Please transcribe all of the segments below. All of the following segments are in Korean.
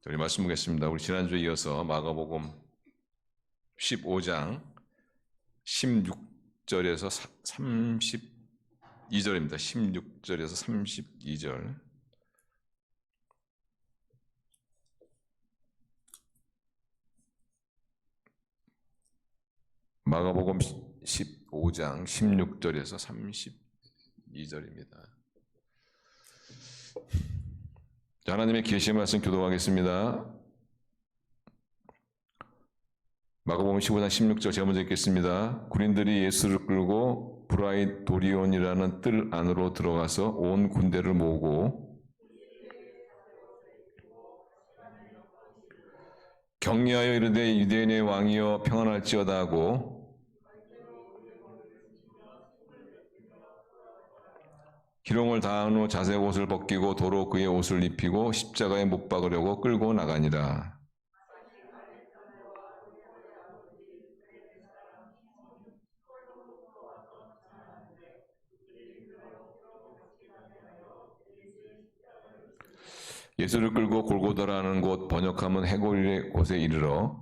우리 말씀 보겠습니다. 우리 지난주에 이어서 마가복음 15장 16절에서 32절입니다. 16절에서 32절. 마가복음 15장 16절에서 32절입니다. 하나님의 계시의 말씀 교독하겠습니다. 마가복음 15장 16절 제가 먼저 읽겠습니다. 군인들이 예수를 끌고 브라이도리온이라는 뜰 안으로 들어가서 온 군대를 모으고 격려하여 이르되 유대인의 왕이여 평안할지어다 하고 기롱을 다한 후 자색 옷을 벗기고 도로 그의 옷을 입히고 십자가에 못 박으려고 끌고 나가니라. 예수를 끌고 골고다라는 곳, 번역하면 해골의 곳에 이르러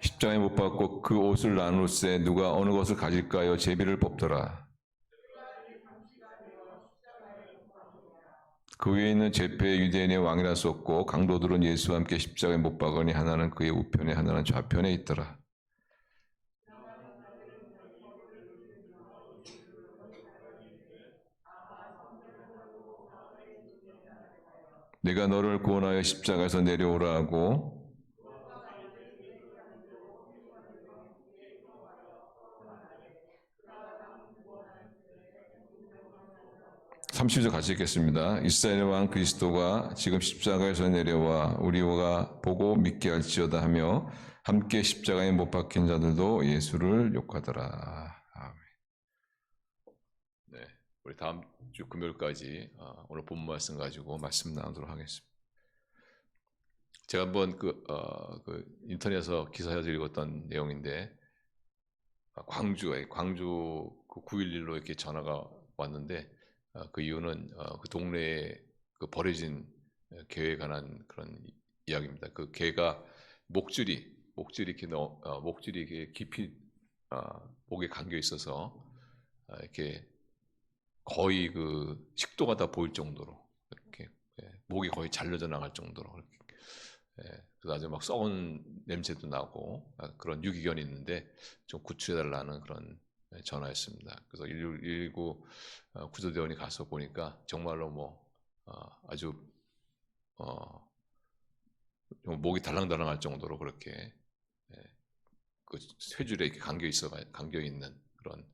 십자가에 못 박고 그 옷을 나눌세 누가 어느 것을 가질까요? 제비를 뽑더라. 그 위에 있는 제페 유대인의 왕이라 썼고 강도들은 예수와 함께 십자가에 못 박으니 하나는 그의 우편에 하나는 좌편에 있더라. 내가 너를 구원하여 십자가에서 내려오라 하고 30절 같이 읽겠습니다. 이스라엘 왕 그리스도가 지금 십자가에서 내려와 우리가 보고 믿게 할지어다 하며 함께 십자가에 못 박힌 자들도 예수를 욕하더라. 아멘. 네, 우리 다음 주 금요일까지 오늘 본문 말씀 가지고 말씀 나누도록 하겠습니다. 제가 한번 그 인터넷에서 기사에서 읽었던 내용인데 광주 그 911로 이렇게 전화가 왔는데 그 이유는 그 동네에 그 버려진 개에 관한 그런 이야기입니다. 그 개가 목줄이 이렇게 깊이 목에 감겨 있어서 이렇게 거의 그 식도가 다 보일 정도로 이렇게 목이 거의 잘려져 나갈 정도로 그렇게 그래서 아주 막 썩은 냄새도 나고 그런 유기견이 있는데 좀 구출해달라는 그런 전화였습니다. 그래서 119 구조대원이 가서 보니까 정말로 뭐 아주 목이 달랑달랑할 정도로 그렇게 그 쇠줄에 이렇게 감겨 있는 그런.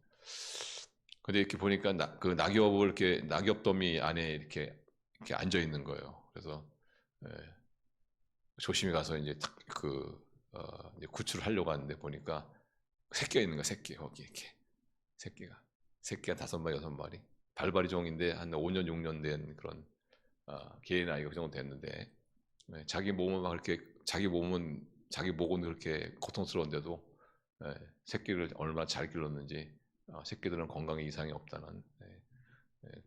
근데 이렇게 보니까 그 낙엽더미 안에 이렇게 앉아 있는 거예요. 그래서 조심히 가서 이제 이제 구출을 하려고 하는데 보니까 새끼가 있는 거야. 새끼 거기 이렇게 새끼가 5마리 6마리 발발이 종인데 한 5년 6년 된 그런 개의 나이가 그 정도 됐는데 자기 몸은 막 이렇게 자기 목은 그렇게 고통스러운데도 새끼를 얼마나 잘 길렀는지 새끼들은 건강에 이상이 없다는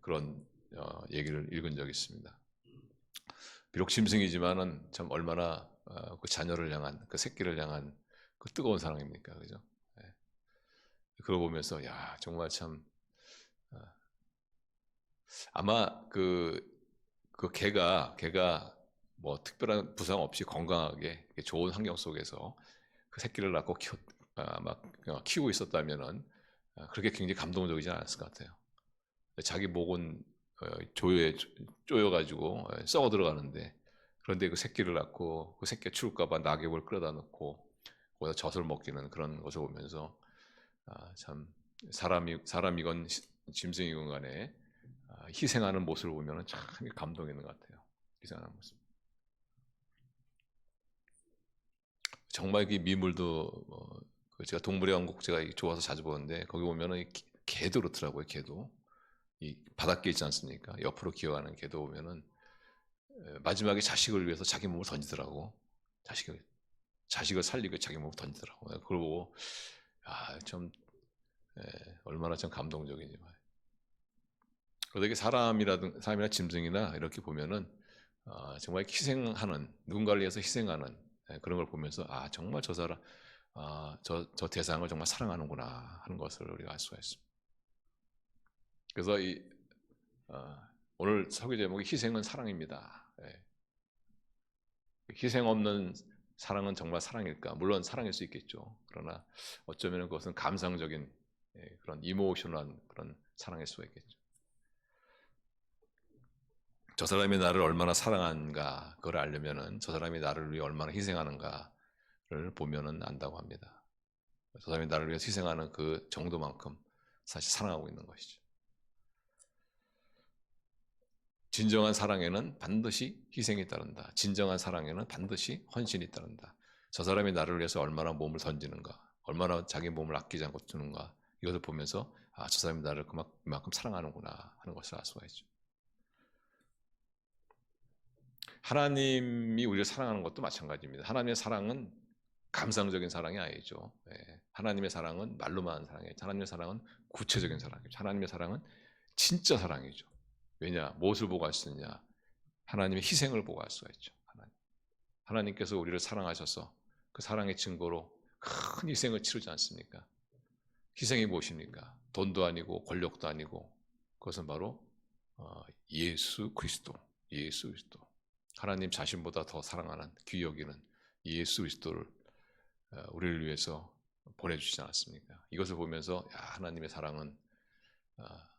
그런 얘기를 읽은 적이 있습니다. 비록 짐승이지만은 참 얼마나 그 자녀를 향한 그 새끼를 향한 그 뜨거운 사랑입니까, 그죠? 그걸 보면서 야 정말 참 아마 그 개가 뭐 특별한 부상 없이 건강하게 좋은 환경 속에서 그 새끼를 낳고 키우고 있었다면은 그렇게 굉장히 감동적이지 않았을 것 같아요. 자기 목은 쪼여가지고 썩어 들어가는데 그런데 그 새끼를 낳고 그 새끼가 추울까봐 낙엽을 끌어다 놓고 거기다 젖을 먹이는 그런 것을 보면서 참 사람이건 짐승이건 간에 희생하는 모습을 보면 참 감동이 있는 것 같아요. 희생하는 모습. 정말 이 미물도 제가 동물의 왕국 제가 좋아서 자주 보는데 거기 보면은 개도 그렇더라고요. 개도 이 바닷개 있지 않습니까? 옆으로 기어가는 개도 보면은 마지막에 자식을 위해서 자기 몸을 던지더라고. 자식을 살리고 자기 몸을 던지더라고. 그걸 보고 좀 얼마나 참 감동적인지. 어떻게 사람이나 짐승이나 이렇게 보면은 정말 희생하는, 누군가를 위해서 희생하는 그런 걸 보면서 정말 저 사람, 저 대상을 정말 사랑하는구나 하는 것을 우리가 알 수가 있습니다. 그래서 오늘 설교 제목이 희생은 사랑입니다. 희생 없는 사랑은 정말 사랑일까? 물론 사랑일 수 있겠죠. 그러나 어쩌면 그것은 감상적인 그런 이모셔널한 그런 사랑일 수가 있겠죠. 저 사람이 나를 얼마나 사랑하는가 그걸 알려면은 저 사람이 나를 위해 얼마나 희생하는가를 보면은 안다고 합니다. 저 사람이 나를 위해 희생하는 그 정도만큼 사실 사랑하고 있는 것이죠. 진정한 사랑에는 반드시 희생이 따른다. 진정한 사랑에는 반드시 헌신이 따른다. 저 사람이 나를 위해서 얼마나 몸을 던지는가, 얼마나 자기 몸을 아끼지 않고 주는가, 이것을 보면서 저 사람이 나를 그만큼 사랑하는구나 하는 것을 알 수가 있죠. 하나님이 우리를 사랑하는 것도 마찬가지입니다. 하나님의 사랑은 감상적인 사랑이 아니죠. 하나님의 사랑은 말로만 하는 사랑이에요. 하나님의 사랑은 구체적인 사랑이죠. 하나님의 사랑은 진짜 사랑이죠. 왜냐? 무엇을 보고 알 수 있느냐? 하나님의 희생을 보고 알 수가 있죠. 하나님께서 우리를 사랑하셔서 그 사랑의 증거로 큰 희생을 치르지 않습니까? 희생이 무엇입니까? 돈도 아니고 권력도 아니고 그것은 바로 예수 그리스도. 하나님 자신보다 더 사랑하는 귀히 여기는 예수 그리스도를 우리를 위해서 보내주시지 않았습니까? 이것을 보면서 하나님의 사랑은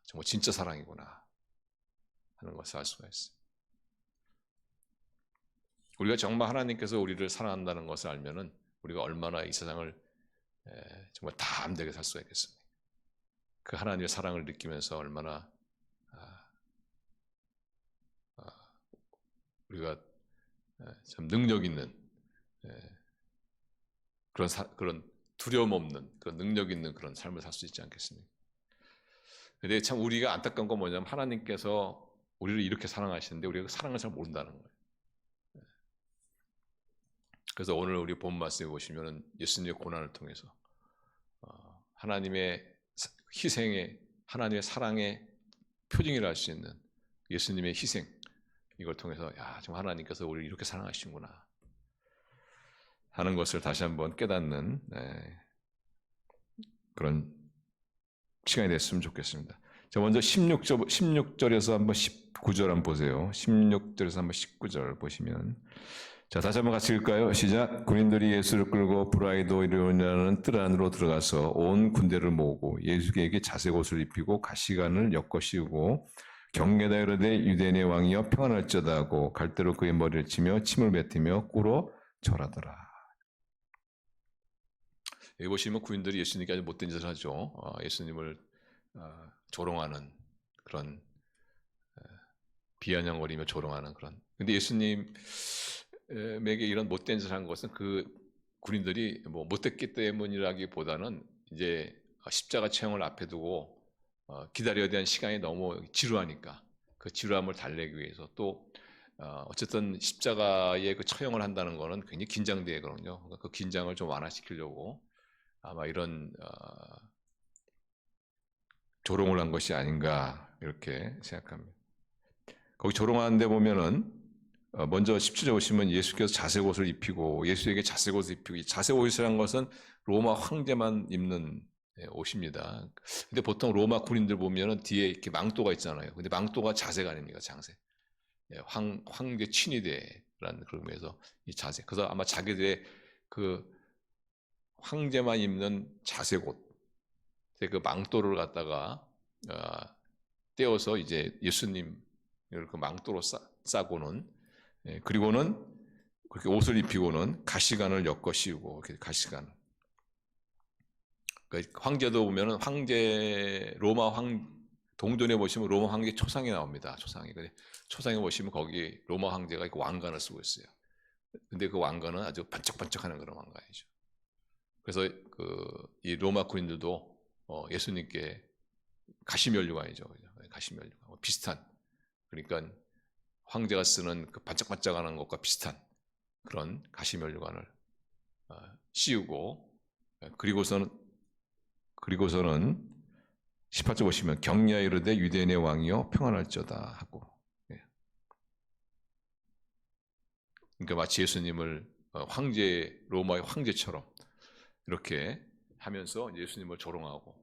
정말 진짜 사랑이구나 하는 것을 알 수가 있어요. 우리가 정말 하나님께서 우리를 사랑한다는 것을 알면은 우리가 얼마나 이 세상을 정말 담대하게 살 수가 있겠습니까? 그 하나님의 사랑을 느끼면서 얼마나 우리가 참 능력 있는 그런 두려움 없는 그런 능력 있는 그런 삶을 살 수 있지 않겠습니까? 근데 참 우리가 안타까운 건 뭐냐면 하나님께서 우리를 이렇게 사랑하시는데 우리가 그 사랑을 잘 모른다는 거예요. 그래서 오늘 우리 본 말씀에 보시면은 예수님의 고난을 통해서 하나님의 희생의, 하나님의 사랑의 표징이라 할 수 있는 예수님의 희생, 이걸 통해서 정말 하나님께서 우리를 이렇게 사랑하시는구나 하는 것을 다시 한번 깨닫는 그런 시간이 됐으면 좋겠습니다. 자, 먼저 16절에서 한번 19절 한번 보세요. 16절에서 한번 19절 보시면, 자, 다시 한번 같이 읽을까요? 시작. 군인들이 예수를 끌고 브라이도이라는 뜰 안으로 들어가서 온 군대를 모으고 예수에게 자색 옷을 입히고 가시관을 엮어 씌우고 경계다 이르되 유대인의 왕이여 평안할지어다 하고 갈대로 그의 머리를 치며 침을 뱉으며 꿇어 절하더라. 여기 보시면 군인들이 예수님께 아주 못된 짓을 하죠. 예수님을 조롱하는 그런, 비아냥거리며 조롱하는 그런. 근데 예수님에게 이런 못된 짓을 한 것은 그 군인들이 뭐 못됐기 때문이라기보다는 이제 십자가 체형을 앞에 두고 기다려야 되는 시간이 너무 지루하니까 그 지루함을 달래기 위해서, 또 어쨌든 십자가에 그 처형을 한다는 것은 굉장히 긴장되거든요. 그러니까 그 긴장을 좀 완화시키려고 아마 이런 조롱을 한 것이 아닌가 이렇게 생각합니다. 거기 조롱하는데 보면은 먼저 17절 보시면 예수께서 자색 옷을 입히고 예수에게 자색 옷을 입히고, 자색 옷이라는 것은 로마 황제만 입는 옷입니다. 근데 보통 로마 군인들 보면은 뒤에 이렇게 망토가 있잖아요. 근데 망토가 자색 아닙니까? 장색. 황제 친위대라는 그런 의미에서 이 자색. 그래서 아마 자기들의 그 황제만 입는 자색 옷, 그 망토를 갖다가 떼어서 이제 예수님을 그 망토로 싸고는, 그리고는 그렇게 옷을 입히고는 가시관을 엮어 씌우고, 이렇게 가시관. 그러니까 황제도 보면은 로마 동전에 보시면 로마 황제 초상이 나옵니다. 초상에 보시면 거기 로마 황제가 왕관을 쓰고 있어요. 근데 그 왕관은 아주 반짝반짝하는 그런 왕관이죠. 그래서 이 로마 군인들도 예수님께 가시면류관이죠. 가시면류관 비슷한, 그러니까 황제가 쓰는 그 반짝반짝하는 것과 비슷한 그런 가시면류관을 씌우고, 그리고서는 18절 보시면 경리하여 이르되 유대인의 왕이여 평안할지어다 하고, 예. 그러니까 마치 예수님을 황제, 로마의 황제처럼 이렇게 하면서 예수님을 조롱하고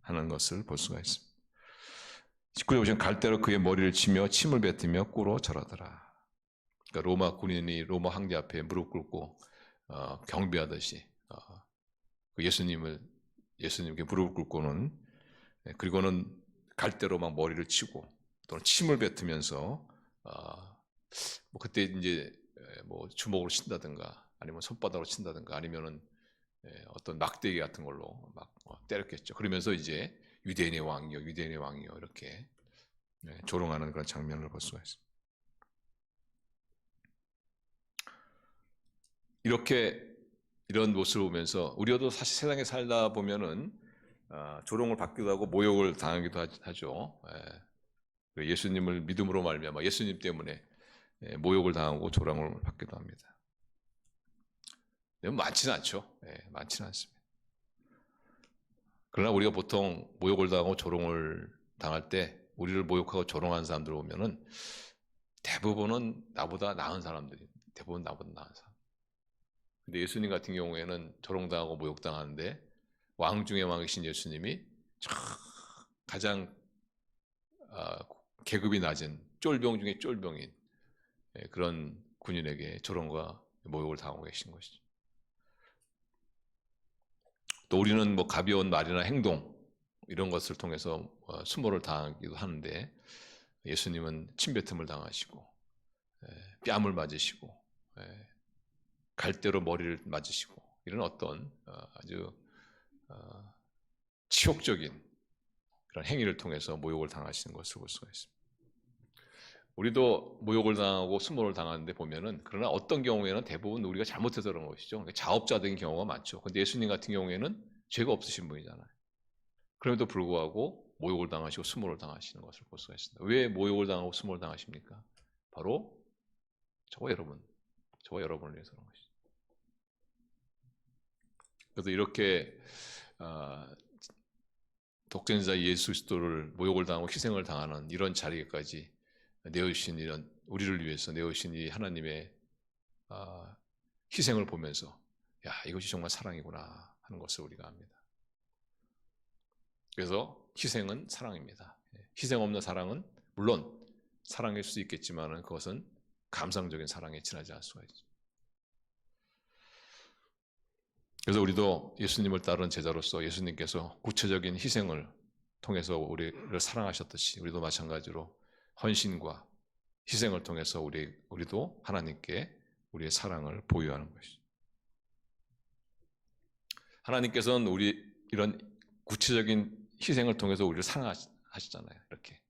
하는 것을 볼 수가 있습니다. 19절 보시면 갈대로 그의 머리를 치며 침을 뱉으며 꿇어 절하더라. 그러니까 로마 군인이 로마 황제 앞에 무릎 꿇고 경배하듯이 예수님께 무릎 꿇고는, 그리고는 갈대로 막 머리를 치고 또는 침을 뱉으면서 뭐 그때 이제 뭐 주먹으로 친다든가 아니면 손바닥으로 친다든가 아니면은 어떤 막대기 같은 걸로 막 때렸겠죠. 그러면서 이제 유대인의 왕이요, 유대인의 왕이요 이렇게 조롱하는 그런 장면을 볼 수가 있습니다. 이런 모습을 보면서 우리도 사실 세상에 살다 보면은 조롱을 받기도 하고 모욕을 당하기도 하죠. 예수님을 믿음으로 말미암아 예수님 때문에 모욕을 당하고 조롱을 받기도 합니다. 많지는 않죠. 많지는 않습니다. 그러나 우리가 보통 모욕을 당하고 조롱을 당할 때 우리를 모욕하고 조롱하는 사람들 보면은 대부분은 나보다 나은 사람들이, 대부분 나보다 나은 사람. 근데 예수님 같은 경우에는 조롱당하고 모욕당하는데 왕 중에 왕이신 예수님이 가장 계급이 낮은 쫄병 중에 쫄병인 그런 군인에게 조롱과 모욕을 당하고 계신 것이죠. 또 우리는 뭐 가벼운 말이나 행동 이런 것을 통해서 수모를 당하기도 하는데 예수님은 침뱉음을 당하시고 뺨을 맞으시고 갈대로 머리를 맞으시고 이런 어떤 아주 치욕적인 그런 행위를 통해서 모욕을 당하시는 것을 볼 수가 있습니다. 우리도 모욕을 당하고 수모를 당하는데 보면은, 그러나 어떤 경우에는 대부분 우리가 잘못해서 그런 것이죠. 그러니까 자업자득인 경우가 많죠. 근데 예수님 같은 경우에는 죄가 없으신 분이잖아요. 그럼에도 불구하고 모욕을 당하시고 수모를 당하시는 것을 볼 수가 있습니다. 왜 모욕을 당하고 수모를 당하십니까? 바로 저와 여러분을 위해서 그런 것이죠. 그래서 이렇게 독생자 예수 그리스도를 모욕을 당하고 희생을 당하는 이런 자리까지 내어주신, 이런 우리를 위해서 내어주신 이 하나님의 희생을 보면서 야, 이것이 정말 사랑이구나 하는 것을 우리가 압니다. 그래서 희생은 사랑입니다. 희생 없는 사랑은 물론 사랑일 수 있겠지만 그것은 감상적인 사랑에 지나지 않을 수가 있죠. 그래서 우리도 예수님을 따르는 제자로서 예수님께서 구체적인 희생을 통해서 우리를 사랑하셨듯이 우리도 마찬가지로 헌신과 희생을 통해서 우리도 하나님께 우리의 사랑을 보여하는 것이죠. 하나님께서는 우리 이런 구체적인 희생을 통해서 우리를 사랑하시잖아요. 이렇게.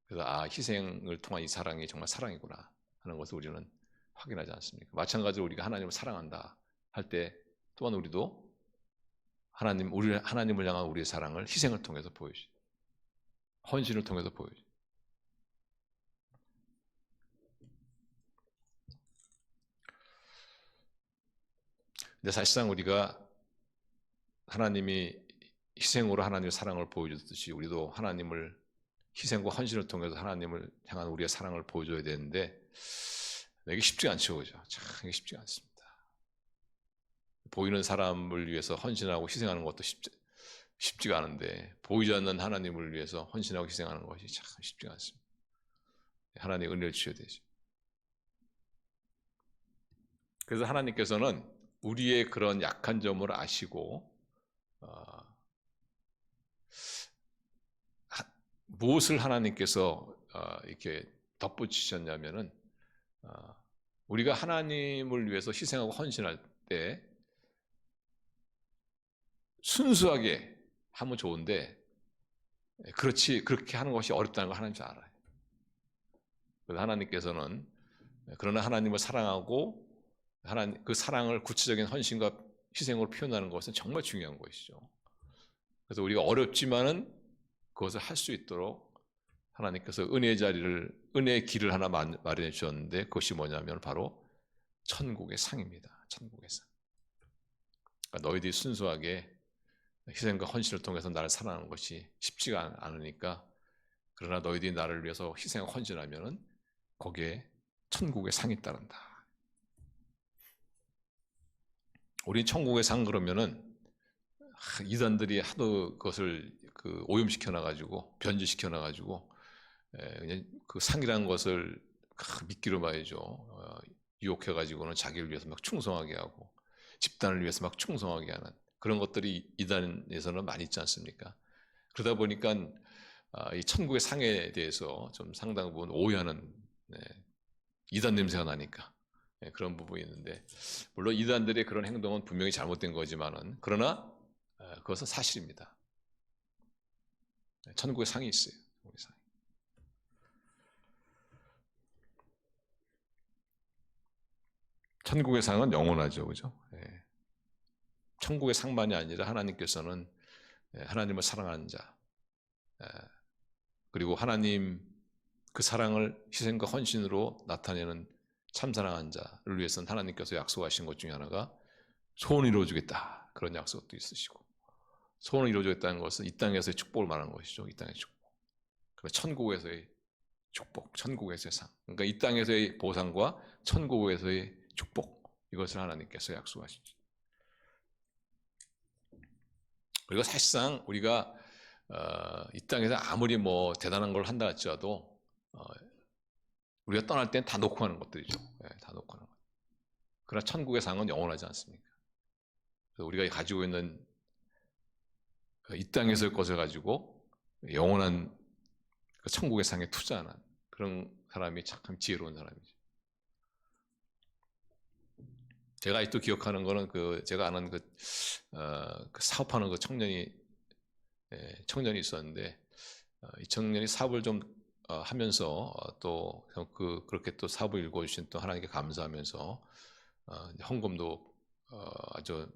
그래서 희생을 통한 이 사랑이 정말 사랑이구나 하는 것을 우리는 확인하지 않습니까? 마찬가지로 우리가 하나님을 사랑한다 할 때 또한 우리도 하나님을 향한 우리의 사랑을 희생을 통해서 보여주죠. 헌신을 통해서 보여주죠. 근데 사실상 우리가 하나님이 희생으로 하나님의 사랑을 보여주듯이 우리도 하나님을 희생과 헌신을 통해서 하나님을 향한 우리의 사랑을 보여줘야 되는데 이게 쉽지가 않죠. 그죠? 참 이게 쉽지가 않습니다. 보이는 사람을 위해서 헌신하고 희생하는 것도 쉽지가 않은데 보이지 않는 하나님을 위해서 헌신하고 희생하는 것이 참 쉽지가 않습니다. 하나님의 은혜를 주셔야 되죠. 그래서 하나님께서는 우리의 그런 약한 점을 아시고 무엇을 하나님께서 이렇게 덧붙이셨냐면은 우리가 하나님을 위해서 희생하고 헌신할 때 순수하게 하면 좋은데 그렇게 하는 것이 어렵다는 걸 하나님 잘 알아요. 그래서 하나님께서는 그러나 하나님을 사랑하고 그 사랑을 구체적인 헌신과 희생으로 표현하는 것은 정말 중요한 것이죠. 그래서 우리가 어렵지만은 그것을 할 수 있도록 하나님께서 은혜의 길을 하나 마련해 주셨는데 그것이 뭐냐면 바로 천국의 상입니다. 천국의 상. 그러니까 너희들이 순수하게 희생과 헌신을 통해서 나를 사랑하는 것이 쉽지가 않으니까, 그러나 너희들이 나를 위해서 희생과 헌신하면은 거기에 천국의 상이 따른다. 우리 천국의 상 그러면은 이단들이 하도 그것을 오염시켜 놔가지고 변질시켜 놔가지고 그냥 그 상이라는 것을 미끼로 말이죠. 유혹해가지고는 자기를 위해서 막 충성하게 하고 집단을 위해서 막 충성하게 하는 그런 것들이 이단에서는 많이 있지 않습니까? 그러다 보니까 이 천국의 상에 대해서 좀 상당 부분 오해하는 이단 냄새가 나니까 그런 부분이 있는데, 물론 이단들의 그런 행동은 분명히 잘못된 거지만은 그러나 그것은 사실입니다. 천국의 상이 있어요. 천국의 상이. 천국의 상은 영원하죠, 그죠? 천국의 상만이 아니라 하나님께서는 하나님을 사랑하는 자, 그리고 하나님 그 사랑을 희생과 헌신으로 나타내는 참사랑한 자를 위해서는 하나님께서 약속하신 것 중에 하나가 소원을 이루어주겠다, 그런 약속도 있으시고, 소원을 이루어주겠다는 것은 이 땅에서의 축복을 말하는 것이죠. 이 땅의 축복. 그러니까 천국에서의 축복, 천국에서의 상. 그러니까 이 땅에서의 보상과 천국에서의 축복, 이것을 하나님께서 약속하시죠. 그리고 사실상 우리가 이 땅에서 아무리 뭐 대단한 걸 한다 할지라도 우리가 떠날 땐 다 놓고 가는 것들이죠. 다 놓고 가는 것. 그러나 천국의 상은 영원하지 않습니까? 그래서 우리가 가지고 있는 이 땅에서의 것을 가지고 영원한 천국의 상에 투자하는 그런 사람이 참 지혜로운 사람이죠. 제가 아직도 기억하는 거는 제가 아는 그 사업하는 그 청년이 있었는데, 이 청년이 사업을 좀 하면서 또 그렇게 또 사업을 읽어주신 또 하나님께 감사하면서 헌금도 아주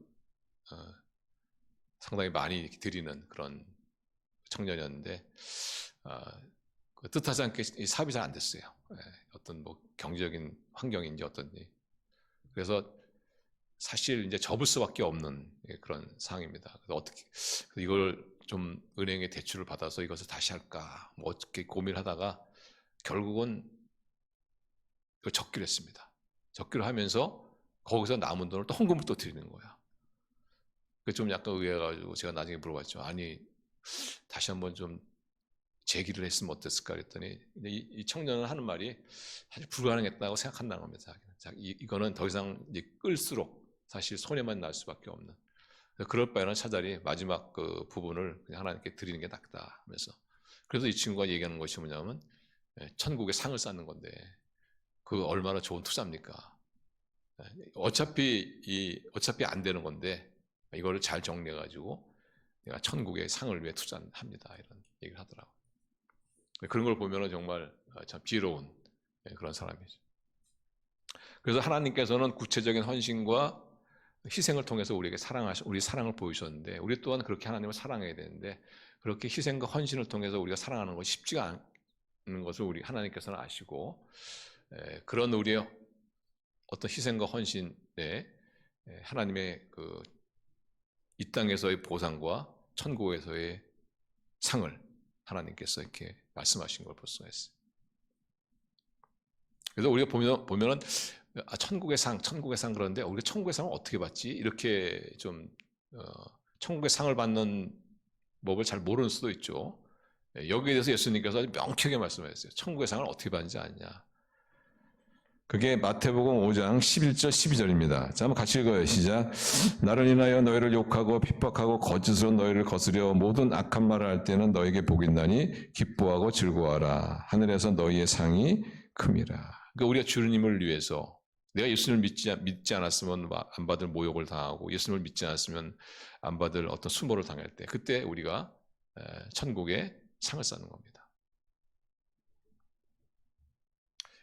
상당히 많이 드리는 그런 청년이었는데, 뜻하지 않게 이 사업이 잘 안 됐어요. 어떤 뭐 경제적인 환경인지 어떤지. 그래서 사실 이제 접을 수밖에 없는 그런 상황입니다. 그래서 어떻게 이걸 좀 은행에 대출을 받아서 이것을 다시 할까, 뭐 어떻게 고민하다가 결국은 적기로 했습니다. 적기로 하면서 거기서 남은 돈을 또 헌금을 또 드리는 거야. 그 좀 약간 의아해가지고 제가 나중에 물어봤죠. 아니 다시 한번 좀 제기를 했으면 어땠을까 그랬더니 이 청년은 하는 말이 사실 불가능했다고 생각한다는 겁니다. 이거는 더 이상 이제 끌수록 사실 손해만 날 수밖에 없는. 그럴 바에는 차라리 마지막 그 부분을 그냥 하나님께 드리는 게 낫다 하면서. 그래서 이 친구가 얘기하는 것이 뭐냐면 천국의 상을 쌓는 건데 그 얼마나 좋은 투자입니까? 어차피 안 되는 건데 이거를 잘 정리해 가지고 내가 천국의 상을 위해 투자합니다, 이런 얘기를 하더라고. 그런 걸 보면은 정말 참 지혜로운 그런 사람이죠. 그래서 하나님께서는 구체적인 헌신과 희생을 통해서 우리에게 우리 사랑을 보이셨는데, 우리 또한 그렇게 하나님을 사랑해야 되는데, 그렇게 희생과 헌신을 통해서 우리가 사랑하는 것이 쉽지가 않은 것을 우리 하나님께서는 아시고, 그런 우리의 어떤 희생과 헌신에 하나님의 이 땅에서의 보상과 천국에서의 상을 하나님께서 이렇게 말씀하신 걸 볼 수가 있어요. 그래서 우리가 보면은 천국의 상 그런데 우리가 천국의 상을 어떻게 받지? 이렇게 좀 천국의 상을 받는 법을 잘 모르는 수도 있죠. 여기에 대해서 예수님께서 명쾌하게 말씀하셨어요. 천국의 상을 어떻게 받는지 아냐? 그게 마태복음 5장 11절 12절입니다. 자, 한번 같이 읽어요. 시작. 나를 인하여 너희를 욕하고 핍박하고 거짓으로 너희를 거스려 모든 악한 말을 할 때는 너에게 복이 있나니 기뻐하고 즐거워하라. 하늘에서 너희의 상이 큼이라. 그러니까 우리가 주님을 위해서, 내가 예수님을 믿지 않았으면 안 받을 모욕을 당하고 예수님을 믿지 않았으면 안 받을 어떤 수모를 당할 때, 그때 우리가 천국의 상을 쌓는 겁니다.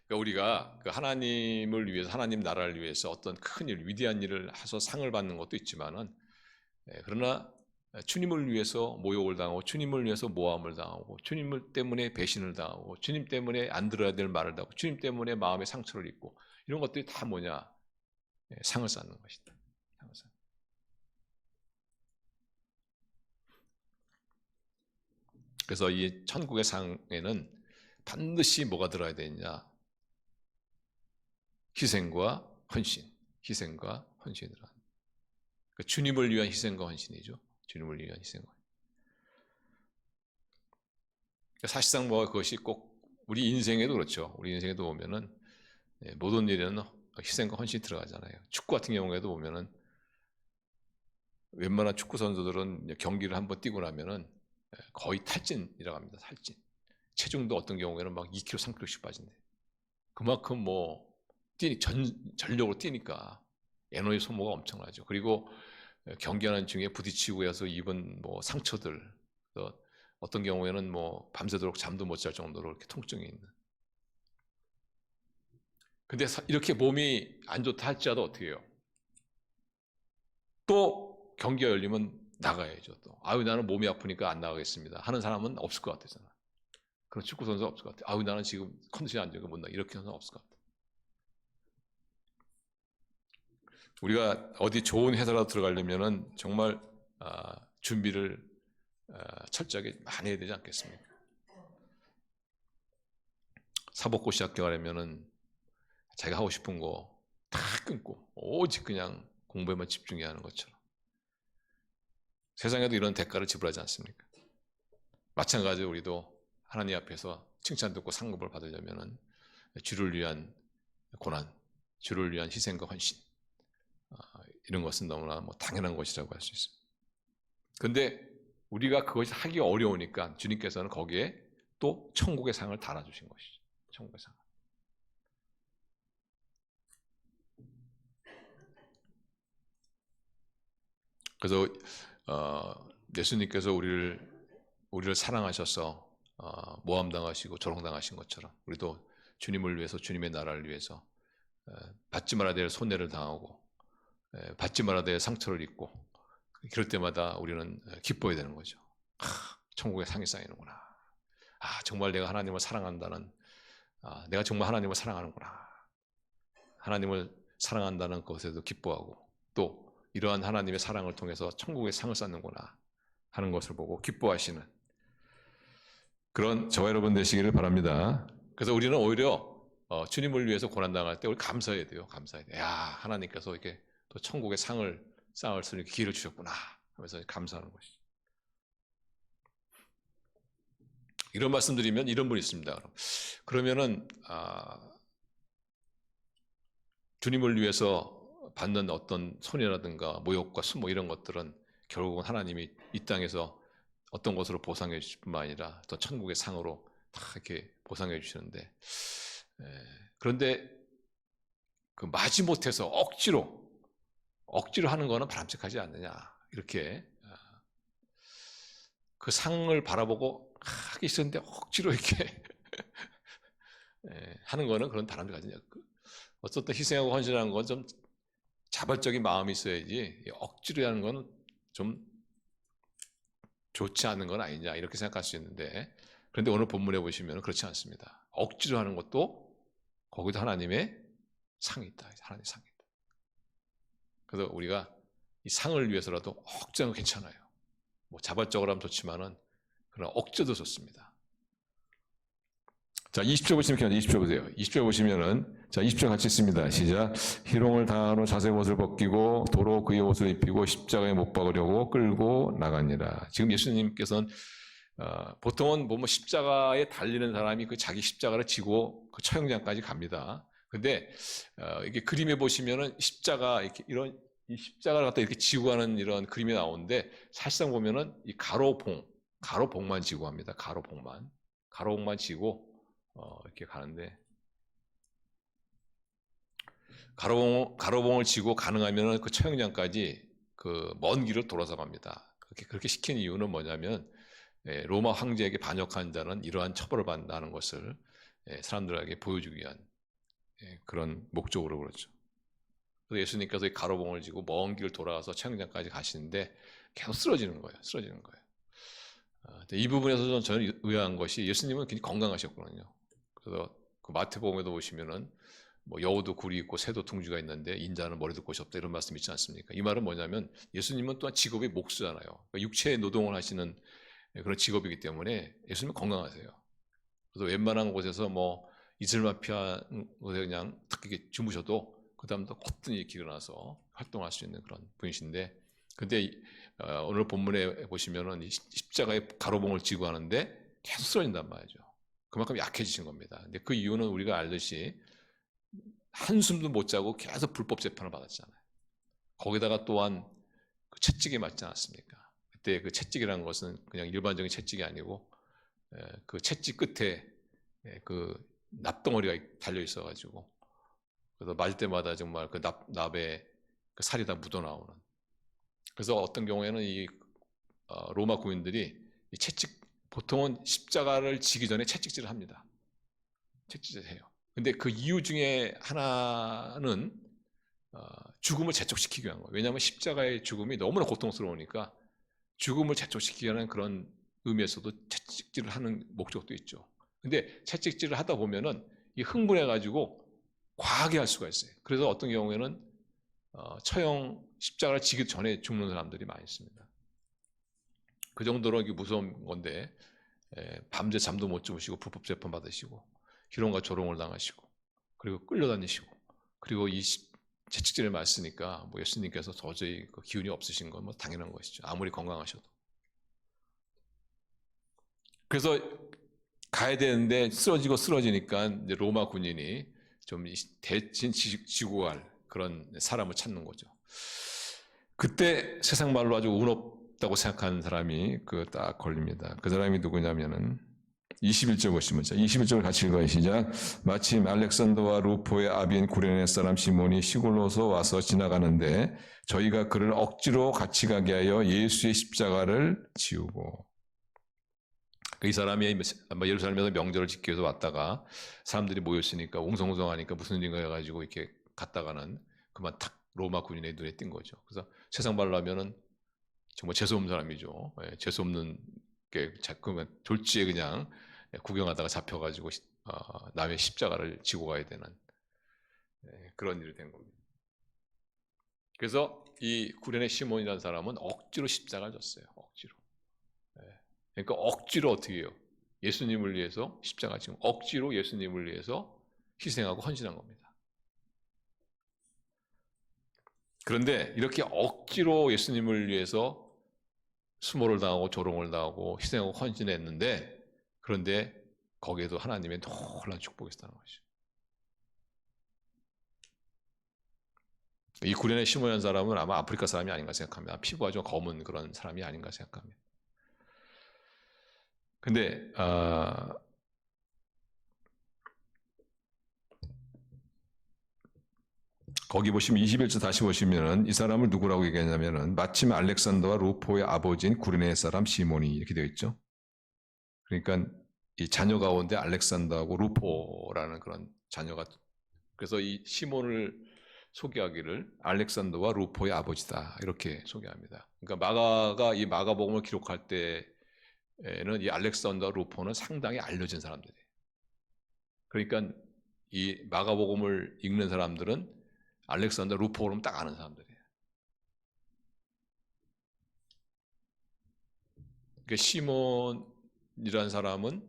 그러니까 우리가 하나님을 위해서, 하나님 나라를 위해서 어떤 큰 일, 위대한 일을 해서 상을 받는 것도 있지만은, 그러나 주님을 위해서 모욕을 당하고, 주님을 위해서 모함을 당하고, 주님 때문에 배신을 당하고, 주님 때문에 안 들어야 될 말을 하고, 주님 때문에 마음의 상처를 입고, 이런 것들이 다 뭐냐? 상을 쌓는 것이다. 상을 쌓는. 그래서 이 천국의 상에는 반드시 뭐가 들어야 되느냐? 희생과 헌신, 희생과 헌신이라. 그러니까 주님을 위한 희생과 헌신이죠. 주님을 위한 희생과. 그러니까 사실상 뭐 그것이 꼭 우리 인생에도 그렇죠. 우리 인생에도 보면은 모든 일에는 희생과 헌신이 들어가잖아요. 축구 같은 경우에도 보면은 웬만한 축구 선수들은 경기를 한번 뛰고 나면은 거의 탈진이라고 합니다. 탈진. 체중도 어떤 경우에는 막 2kg, 3kg씩 빠진대. 그만큼 뭐 전력으로 뛰니까 에너지 소모가 엄청나죠. 그리고 경기하는 중에 부딪히고 해서 입은 뭐 상처들, 어떤 경우에는 뭐 밤새도록 잠도 못 잘 정도로 이렇게 통증이 있는. 근데 이렇게 몸이 안 좋다 할지라도 어떻게 해요? 또 경기가 열리면 나가야죠. 또 아유 나는 몸이 아프니까 안 나가겠습니다 하는 사람은 없을 것 같아요. 그런 축구 선수가 없을 것 같아요. 아유 나는 지금 컨디션이 안 좋으니까 못 나가. 이렇게 하는 사람 없을 것 같아요. 우리가 어디 좋은 회사라도 들어가려면은 정말 준비를 철저하게 많이 해야 되지 않겠습니까? 사법고시 합격하려면은 자기가 하고 싶은 거 다 끊고 오직 그냥 공부에만 집중해야 하는 것처럼 세상에도 이런 대가를 지불하지 않습니까? 마찬가지로 우리도 하나님 앞에서 칭찬 듣고 상급을 받으려면은 주를 위한 고난, 주를 위한 희생과 헌신, 이런 것은 너무나 뭐 당연한 것이라고 할 수 있습니다. 그런데 우리가 그것이 하기 어려우니까 주님께서는 거기에 또 천국의 상을 달아주신 것이죠. 천국의 상. 그래서 예수님께서 우리를 사랑하셔서 모함당하시고 조롱당하신 것처럼 우리도 주님을 위해서, 주님의 나라를 위해서 받지 말아야 될 손해를 당하고 받지 말아야 될 상처를 입고 그럴 때마다 우리는 기뻐야 되는 거죠. 천국의 상이 쌓이는구나. 정말 내가 하나님을 사랑한다는, 내가 정말 하나님을 사랑하는구나. 하나님을 사랑한다는 것에도 기뻐하고 또 이러한 하나님의 사랑을 통해서 천국의 상을 쌓는구나 하는 것을 보고 기뻐하시는 그런 저와 여러분 되시기를 바랍니다. 그래서 우리는 오히려 주님을 위해서 고난당할 때 우리 감사해야 돼요. 감사해야 돼요. 야, 하나님께서 이렇게 또 천국의 상을 쌓을 수 있는 기회를 주셨구나 하면서 감사하는 것이죠. 이런 말씀드리면 이런 분이 있습니다. 그러면은 주님을 위해서 받는 어떤 손해라든가 모욕과 수모 이런 것들은 결국은 하나님이 이 땅에서 어떤 것으로 보상해 주실 뿐만 아니라 또 천국의 상으로 다 이렇게 보상해 주시는데, 그런데 그 마지못해서 억지로 하는 거는 바람직하지 않느냐, 이렇게 그 상을 바라보고 하기 싫은데 억지로 이렇게 하는 거는 그런 바람직하지 않냐. 어쨌든 희생하고 헌신하는 건 좀 자발적인 마음이 있어야지 억지로 하는 건 좀 좋지 않은 건 아니냐, 이렇게 생각할 수 있는데, 그런데 오늘 본문에 보시면 그렇지 않습니다. 억지로 하는 것도 거기도 하나님의 상이 있다. 하나님의 상이 있다. 그래서 우리가 이 상을 위해서라도 억지하는 건 괜찮아요. 뭐 자발적으로 하면 좋지만은 그러나 억지도 좋습니다. 자, 20절 보시면 20절 보세요. 20절 보시면은, 자, 20절 같이 있습니다. 시작. 희롱을 당한 후 자색 옷을 벗기고 도로 그의 옷을 입히고 십자가에 못 박으려고 끌고 나가니라. 지금 예수님께서는 보통은 뭐 십자가에 달리는 사람이 그 자기 십자가를 지고 그 처형장까지 갑니다. 근데 이게 그림에 보시면은 십자가 이렇게 이런 이 십자가를 갖다 이렇게 지고 가는 이런 그림이 나오는데, 사실상 보면은 이 가로봉만 지고 합니다. 가로봉만 지고 이렇게 가는데, 가로봉을 지고 가능하면 그 처형장까지 그 먼 길을 돌아서 갑니다. 그렇게 시킨 이유는 뭐냐면 로마 황제에게 반역한 자는 이러한 처벌을 받는다는 것을 사람들에게 보여주기 위한 그런 목적으로 그렇죠. 그래서 예수님께서 이 가로봉을 지고 먼 길을 돌아가서 처형장까지 가시는데 계속 쓰러지는 거예요. 이 부분에서 저는 의아한 것이, 예수님은 굉장히 건강하셨거든요. 그래서 그 마태복음에도 보시면은 뭐 여우도 굴이 있고 새도 둥지가 있는데 인자는 머리도 곳이 없다, 이런 말씀 있지 않습니까? 이 말은 뭐냐면 예수님은 또한 직업이 목수잖아요. 그러니까 육체의 노동을 하시는 그런 직업이기 때문에 예수님은 건강하세요. 그래서 웬만한 곳에서 뭐 이슬만 피한 곳에 그냥 탁 이렇게 주무셔도 그 다음부터 거뜬히 일어나서 활동할 수 있는 그런 분이신데, 근데 오늘 본문에 보시면은 십자가의 가로봉을 지고 하는데 계속 쓰러진단 말이죠. 그만큼 약해지신 겁니다. 근데 그 이유는 우리가 알듯이 한숨도 못 자고 계속 불법 재판을 받았잖아요. 거기다가 또한 그 채찍에 맞지 않았습니까? 그때 그 채찍이라는 것은 그냥 일반적인 채찍이 아니고 그 채찍 끝에 그 납덩어리가 달려 있어가지고, 그래서 맞을 때마다 정말 그 납에 그 살이 다 묻어나오는. 그래서 어떤 경우에는 이 로마 군인들이 이 채찍, 보통은 십자가를 지기 전에 채찍질을 합니다. 채찍질을 해요. 근데 그 이유 중에 하나는 죽음을 재촉시키기 위한 거예요. 왜냐하면 십자가의 죽음이 너무나 고통스러우니까 죽음을 재촉시키기 위한 그런 의미에서도 채찍질을 하는 목적도 있죠. 근데 채찍질을 하다 보면은 이 흥분해가지고 과하게 할 수가 있어요. 그래서 어떤 경우에는 처형 십자가를 지기 전에 죽는 사람들이 많이 있습니다. 그 정도로 이게 무서운 건데 밤새 잠도 못 주무시고 불법 재판 받으시고 희롱과 조롱을 당하시고 그리고 끌려다니시고, 그리고 이 채찍질을 맞으니까 뭐 예수님께서 도저히 그 기운이 없으신 건 뭐 당연한 것이죠. 아무리 건강하셔도. 그래서 가야 되는데 쓰러지니까 이제 로마 군인이 좀 대신 지고 갈 그런 사람을 찾는 거죠. 그때 세상 말로 아주 운 없다고 생각하는 사람이 그 딱 걸립니다. 그 사람이 누구냐면은 21절 보시면, 21절 같이 읽어요. 시작. 마침 알렉산더와 루포의 아비인 구레네 사람 시몬이 시골로서 와서 지나가는데 저희가 그를 억지로 같이 가게 하여 예수의 십자가를 지우고. 이 사람이 아마 예루살렘에서 명절을 지키기 위해서 왔다가 사람들이 모였으니까 웅성웅성하니까 무슨 일인가 해가지고 이렇게 갔다가는 그만 탁 로마 군인의 눈에 띈 거죠. 그래서 세상 말로 하면은 정말 재수없는 사람이죠. 재수없는 게 자꾸만 졸지에 그냥 구경하다가 잡혀가지고 남의 십자가를 지고 가야 되는 그런 일이 된 겁니다. 그래서 이 구레네 시몬이라는 사람은 억지로 십자가를 졌어요. 억지로. 그러니까 억지로 어떻게 해요? 예수님을 위해서 십자가 지금 억지로 예수님을 위해서 희생하고 헌신한 겁니다. 그런데 이렇게 억지로 예수님을 위해서 수모를 당하고 조롱을 당하고 희생하고 헌신했는데, 그런데 거기에도 하나님의 놀라운 축복이 있다는 것이죠. 이 구레네 시몬이라는 사람은 아마 아프리카 사람이 아닌가 생각합니다. 피부가 좀 검은 그런 사람이 아닌가 생각합니다. 근데 거기 보시면 21절 다시 보시면은 이 사람을 누구라고 얘기하냐면은 마침 알렉산더와 루포의 아버지인 구레네 사람 시몬이 이렇게 되어 있죠. 그러니까 이 자녀 가운데 알렉산더하고 루포라는 그런 자녀가, 그래서 이 시몬을 소개하기를 알렉산더와 루포의 아버지다 이렇게 소개합니다. 그러니까 마가가 이 마가복음을 기록할 때에는 이 알렉산더와 루포는 상당히 알려진 사람들이에요. 그러니까 이 마가복음을 읽는 사람들은 알렉산더 루포를 딱 아는 사람들이에요. 그러니까 시몬이라는 사람은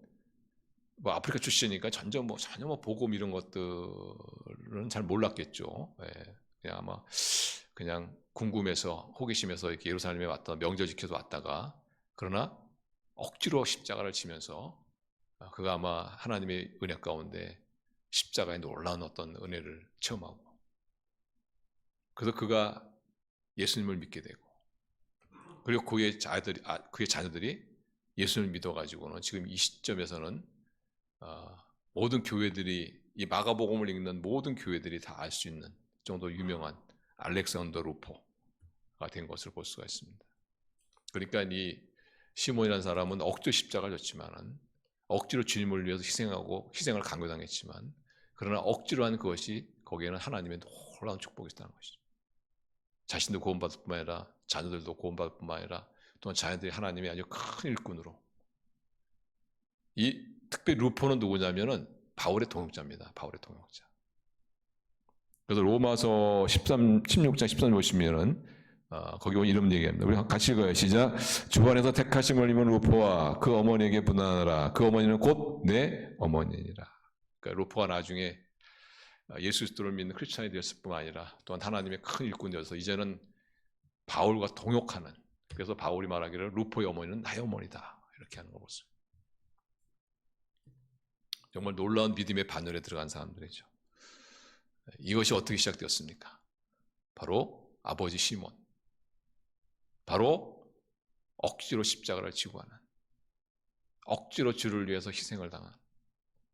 뭐 아프리카 출신이니까 전혀 뭐 복음 이런 것들은 잘 몰랐겠죠. 그냥 아마 그냥 궁금해서 호기심에서 이렇게 예루살렘에 왔다 명절 지켜서 왔다가, 그러나 억지로 십자가를 지면서 그가 아마 하나님의 은혜 가운데 십자가에 놀라운 어떤 은혜를 체험하고, 그래서 그가 예수님을 믿게 되고, 그리고 그의 자녀들이 예수님을 믿어가지고는 지금 이 시점에서는 모든 교회들이, 이 마가복음을 읽는 모든 교회들이 다 알 수 있는 정도 유명한 알렉산더 루포가 된 것을 볼 수가 있습니다. 그러니까 이 시몬이라는 사람은 억지로 십자가를 졌지만은, 억지로 주님을 위해서 희생을 강요당했지만, 그러나 억지로 한 그것이 거기에는 하나님의 놀라운 축복이 있다는 것이죠. 자신도 구원받을 뿐만 아니라 자녀들도 구원받을 뿐만 아니라 또한 자녀들이 하나님의 아주 큰 일꾼으로. 이 특별히 루포는 누구냐면은 바울의 동역자입니다. 바울의 동역자. 그래서 로마서 16장 13절 보시면은 거기 보면 이런 얘기합니다. 우리 같이 읽어요. 시작. 주 안에서 택하심을 입은 루포와 그 어머니에게 분한하라. 그 어머니는 곧 내 어머니니라. 그러니까 루포가 나중에 예수 그리스도를 믿는 크리스찬이 되었을 뿐만 아니라 또한 하나님의 큰 일꾼이 되어서 이제는 바울과 동역하는, 그래서 바울이 말하기를 루포의 어머니는 나의 어머니다 이렇게 하는 거 보세요. 정말 놀라운 믿음의 반열에 들어간 사람들이죠. 이것이 어떻게 시작되었습니까? 바로 아버지 시몬, 바로 억지로 십자가를 지고 하는, 억지로 주를 위해서 희생을 당한,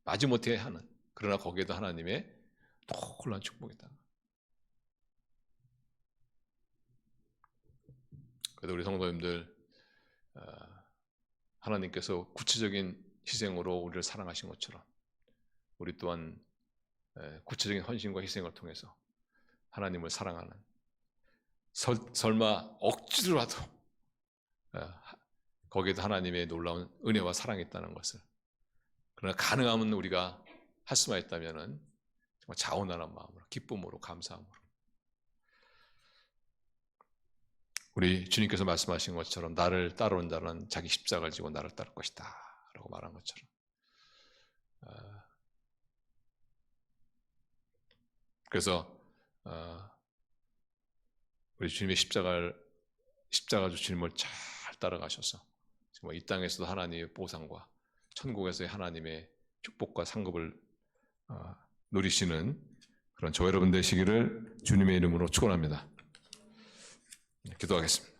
마지못해 하는, 그러나 거기에도 하나님의 놀라운 축복이다. 그래도 우리 성도님들, 하나님께서 구체적인 희생으로 우리를 사랑하신 것처럼 우리 또한 구체적인 헌신과 희생을 통해서 하나님을 사랑하는, 설마 억지로라도 거기에도 하나님의 놀라운 은혜와 사랑이 있다는 것을, 그러나 가능하면 우리가 할 수만 있다면 정말 자원하는 마음으로, 기쁨으로, 감사함으로 우리 주님께서 말씀하신 것처럼 나를 따르는 자는 자기 십자가를 지고 나를 따를 것이다 라고 말한 것처럼, 그래서 우리 주님의 십자가로 주님을 잘 따라가셔서 정말 이 땅에서도 하나님의 보상과 천국에서의 하나님의 축복과 상급을 누리시는 그런 저 여러분 되시기를 주님의 이름으로 축원합니다. 기도하겠습니다.